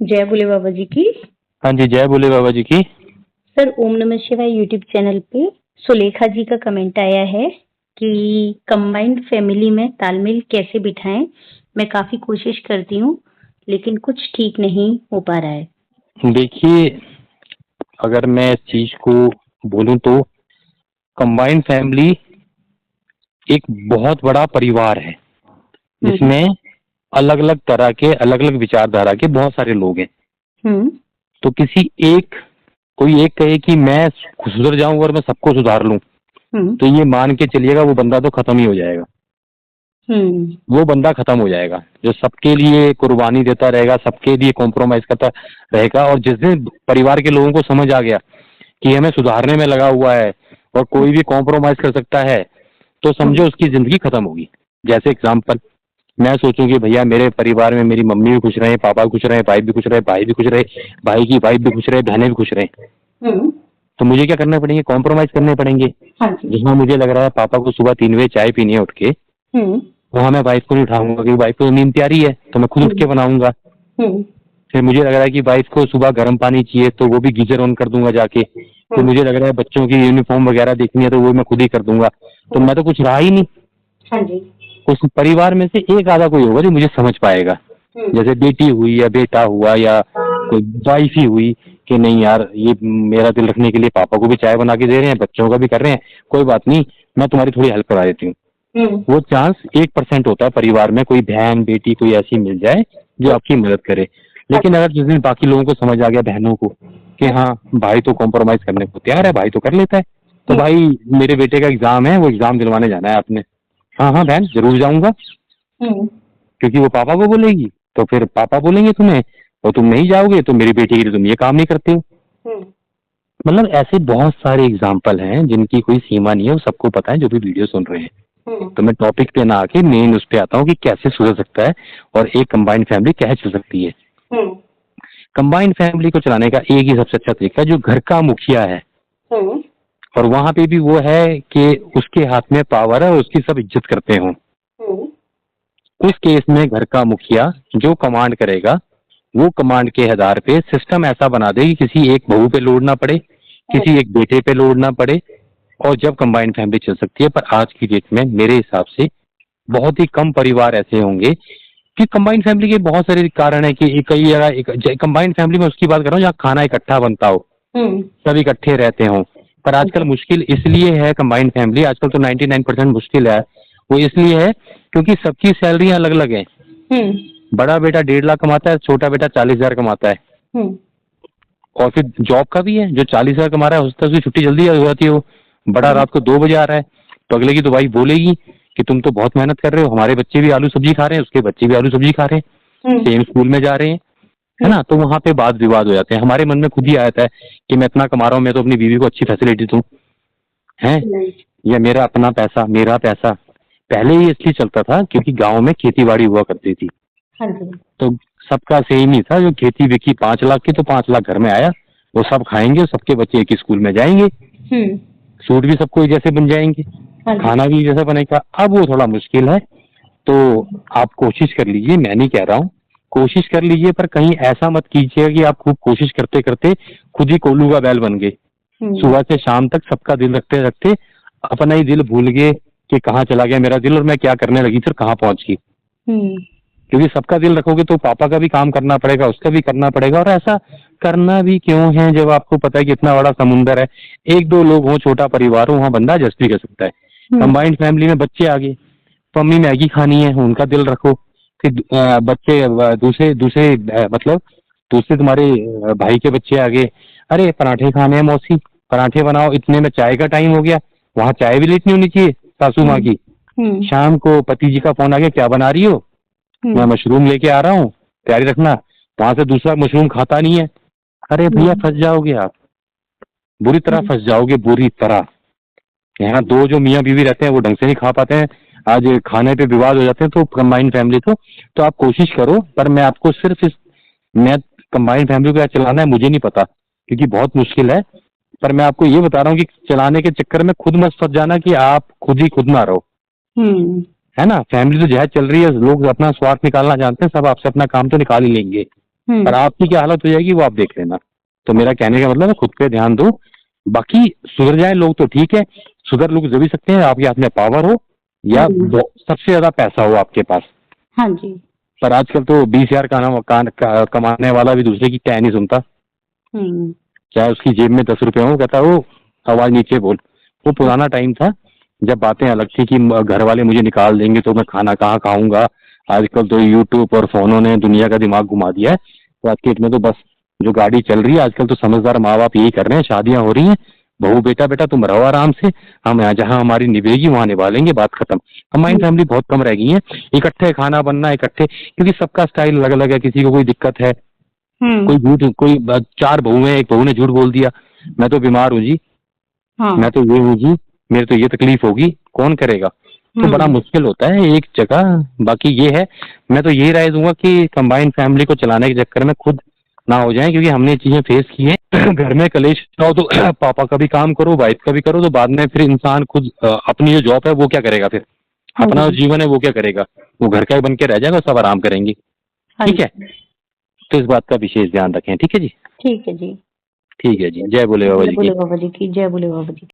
जय भोले बाबा जी की। हाँ जी, जय भोले बाबा जी की। सर ओम नमः शिवाय यूट्यूब चैनल पे सुलेखा जी का कमेंट आया है कि कंबाइंड फैमिली में तालमेल कैसे बिठाएं। मैं काफी कोशिश करती हूँ लेकिन कुछ ठीक नहीं हो पा रहा है। देखिए, अगर मैं इस चीज को बोलूं तो कंबाइंड फैमिली एक बहुत बड़ा परिवार है जिसमें अलग अलग तरह के, अलग अलग विचारधारा के बहुत सारे लोग हैं। तो किसी एक कोई एक कहे कि मैं सुधर जाऊं और मैं सबको सुधार लूं, तो ये मान के चलिएगा वो बंदा तो खत्म ही हो जाएगा। वो बंदा खत्म हो जाएगा जो सबके लिए कुर्बानी देता रहेगा, सबके लिए कॉम्प्रोमाइज करता रहेगा। और जिस दिन परिवार के लोगों को समझ आ गया कि हमें सुधारने में लगा हुआ है और कोई भी कॉम्प्रोमाइज कर सकता है, तो समझो उसकी जिंदगी खत्म होगी। जैसे एग्जाम्पल, मैं सोचूं कि भैया मेरे परिवार में मेरी मम्मी भी खुश रहे, पापा भी खुश रहे, भाई भी खुश रहे, भाई भी खुश रहे, भाई की वाइफ भी खुश रहे, बहनें भी खुश रहे, तो मुझे क्या करना पड़ेंगे? कॉम्प्रोमाइज करने पड़ेंगे। जिसमें मुझे लग रहा है पापा को सुबह 3 बजे चाय पीनी है उठ के, वहां मैं वाइफ को नहीं उठाऊंगा क्योंकि वाइफ को नींद प्यारी है, तो मैं खुद उठ के बनाऊंगा। फिर मुझे लग रहा है कि वाइफ को सुबह गर्म पानी चाहिए, तो वो भी गीजर ऑन कर दूंगा जाके। तो मुझे लग रहा है बच्चों की यूनिफॉर्म वगैरह देखनी है, तो वो मैं खुद ही कर दूंगा। तो मैं तो कुछ रहा ही नहीं। उस परिवार में से एक आधा कोई होगा जो मुझे समझ पाएगा। जैसे बेटी हुई या बेटा हुआ या कोई वाइफ ही हुई कि नहीं यार, ये मेरा दिल रखने के लिए पापा को भी चाय बना के दे रहे हैं, बच्चों का भी कर रहे हैं, कोई बात नहीं, मैं तुम्हारी थोड़ी हेल्प करा देती हूँ। वो चांस 1% होता है परिवार में कोई बहन बेटी कोई ऐसी मिल जाए जो आपकी मदद करे। लेकिन अगर जिस दिन बाकी लोगों को समझ आ गया, बहनों को, कि हाँ भाई तो कॉम्प्रोमाइज करने को तैयार है, भाई तो कर लेता है, तो भाई मेरे बेटे का एग्जाम है, वो एग्जाम दिलवाने जाना है आपने। हाँ हाँ बहन जरूर जाऊंगा, क्योंकि वो पापा को बोलेगी तो फिर पापा बोलेंगे तुम्हें, और तुम नहीं जाओगे तो मेरी बेटी के लिए तुम ये काम नहीं करते हो। मतलब ऐसे बहुत सारे एग्जाम्पल हैं जिनकी कोई सीमा नहीं है, वो सबको पता है जो भी वीडियो सुन रहे हैं। तो मैं टॉपिक पे ना आके मेन उस पे आता हूँ कि कैसे सुधर सकता है और एक कंबाइंड फैमिली कैसे चल सकती है। कंबाइंड फैमिली को चलाने का एक ही सबसे अच्छा तरीका जो घर का मुखिया है, और वहां पे भी वो है कि उसके हाथ में पावर है और उसकी सब इज्जत करते हो। उस केस में घर का मुखिया जो कमांड करेगा, वो कमांड के आधार पे सिस्टम ऐसा बना दे कि किसी एक बहू पे लोड ना पड़े, किसी एक बेटे पे लोड ना पड़े, और जब कंबाइंड फैमिली चल सकती है। पर आज की डेट में मेरे हिसाब से बहुत ही कम परिवार ऐसे होंगे कि कंबाइंड फैमिली के बहुत सारे कारण है कि कई जगह कंबाइंड फैमिली में उसकी बात कर रहा हूँ जहाँ खाना इकट्ठा बनता हो, सब इकट्ठे रहते हो। पर आजकल मुश्किल इसलिए है कंबाइंड फैमिली, आजकल तो 99% मुश्किल है। वो इसलिए है क्योंकि सबकी सैलरी अलग अलग है। बड़ा बेटा 1.5 लाख कमाता है, छोटा बेटा 40,000 कमाता है। और फिर जॉब का भी है, जो 40,000 कमा रहा है उसका उसकी छुट्टी जल्दी हो जाती है। वो बड़ा रात को 2 बजे आ रहा है, तो अगले की तो भाई बोलेगी कि तुम तो बहुत मेहनत कर रहे हो, हमारे बच्चे भी आलू सब्जी खा रहे हैं, उसके बच्चे भी आलू सब्जी खा रहे हैं, सेम स्कूल में जा रहे हैं, है ना। तो वहां पे वाद विवाद हो जाते हैं। हमारे मन में खुद ही आता है कि मैं इतना कमा रहा हूँ, मैं तो अपनी बीवी को अच्छी फैसिलिटी दूं, है, या मेरा अपना पैसा, मेरा पैसा। पहले ही इसलिए चलता था क्योंकि गांव में खेती बाड़ी हुआ करती थी, तो सबका सेम ही था। जो खेती बिकी 5 लाख की, तो 5 लाख घर में आया, वो सब खाएंगे, सबके बच्चे एक ही स्कूल में जाएंगे, सूट भी सबको जैसे बन जाएंगे, खाना भी जैसा बनेगा। अब वो थोड़ा मुश्किल है, तो आप कोशिश कर लीजिए, मैं नहीं कह रहा हूँ, कोशिश कर लीजिए, पर कहीं ऐसा मत कीजिए कि आप खूब कोशिश करते करते खुद ही कोल्लू का बैल बन गए। सुबह से शाम तक सबका दिल रखते रखते अपना ही दिल भूल गए कि कहाँ चला गया मेरा दिल और मैं क्या करने लगी फिर कहाँ पहुंच गई। क्योंकि सबका दिल रखोगे तो पापा का भी काम करना पड़ेगा, उसका भी करना पड़ेगा, और ऐसा करना भी क्यों है जब आपको पता है कि इतना बड़ा समुंदर है। 1-2 लोग हो, छोटा परिवार हो, वहां बंदा एडजस्ट भी कर सकता है। कंबाइंड फैमिली में बच्चे आ गए, तो मम्मी मैगी खानी है, उनका दिल रखो। फिर बच्चे दूसरे दूसरे मतलब दूसरे तुम्हारे भाई के बच्चे आ गए, अरे पराठे खाने हैं मौसी, पराठे बनाओ, इतने में चाय का टाइम हो गया, वहां चाय भी लेट नहीं होनी चाहिए सासू माँ की। शाम को पति जी का फोन आ गया, क्या बना रही हो? मैं मशरूम लेके आ रहा हूँ, तैयारी रखना। वहां से दूसरा मशरूम खाता नहीं है, अरे भैया फंस जाओगे आप, बुरी तरह फंस जाओगे, बुरी तरह। यहाँ 2 जो मियाँ बीवी रहते हैं वो ढंग से नहीं खा पाते हैं, आज खाने पे विवाद हो जाते हैं। तो कंबाइंड फैमिली तो आप कोशिश करो, पर मैं आपको सिर्फ मैं कंबाइंड फैमिली को चलाना है मुझे नहीं पता क्योंकि बहुत मुश्किल है, पर मैं आपको ये बता रहा हूँ कि चलाने के चक्कर में खुद मत फंस जाना कि आप खुद ही खुद ना रहो, है ना। फैमिली तो जहाँ चल रही है, लोग अपना स्वार्थ निकालना जानते हैं, सब आपसे अपना काम तो निकाल ही लेंगे, पर आपकी क्या हालत हो जाएगी वो आप देख लेना। तो मेरा कहने का मतलब है खुद पे ध्यान दो, बाकी सुधर जाए लोग तो ठीक है, सुधर लोग जब भी सकते हैं आपके हाथ में पावर हो या सबसे ज्यादा पैसा हो आपके पास। हाँ जी। पर आजकल तो 20,000 कमाने वाला भी दूसरे की क्या नहीं सुनता, चाहे उसकी जेब में 10 रुपए हो, कहता वो आवाज नीचे बोल। वो पुराना टाइम था जब बातें अलग थी कि घर वाले मुझे निकाल देंगे तो मैं खाना कहाँ खाऊंगा। आजकल तो यूट्यूब और फोनों ने दुनिया का दिमाग घुमा दिया है। तो आज के डेट में तो बस जो गाड़ी चल रही है, आजकल तो समझदार माँ बाप यही कर रहे हैं, शादियां हो रही हैं, बहू बेटा बेटा तुम रहो आराम से, हम यहाँ जहाँ हमारी निभेगी वहां निभा लेंगे, बात खत्म। कंबाइन फैमिली बहुत कम रह गई है, इकट्ठे खाना बनना इकट्ठे, क्योंकि सबका स्टाइल अलग अलग है, किसी को कोई दिक्कत है, कोई झूठ, कोई 4 बहू है, एक बहू ने झूठ बोल दिया मैं तो बीमार हूँ जी, मैं तो ये हूँ जी, मेरे तो ये तकलीफ होगी, कौन करेगा। तो बड़ा मुश्किल होता है एक जगह। बाकी ये है, मैं तो यही राय दूंगा कि कंबाइन फैमिली को चलाने के चक्कर में खुद ना हो जाए, क्योंकि हमने चीजें फेस की हैं। घर में कलेश हो तो पापा का भी काम करो, वाइफ का भी करो, तो बाद में फिर इंसान खुद अपनी जो जॉब है वो क्या करेगा, फिर अपना जो जीवन है वो क्या करेगा, वो घर का ही बन के रह जाएगा, सब आराम करेंगे। ठीक है, तो इस बात का विशेष ध्यान रखें। ठीक है जी। ठीक है जी। ठीक है जी। जय बोले बाबा जी की। जय बोले बाबा जी की। जय बोले बाबा जी की।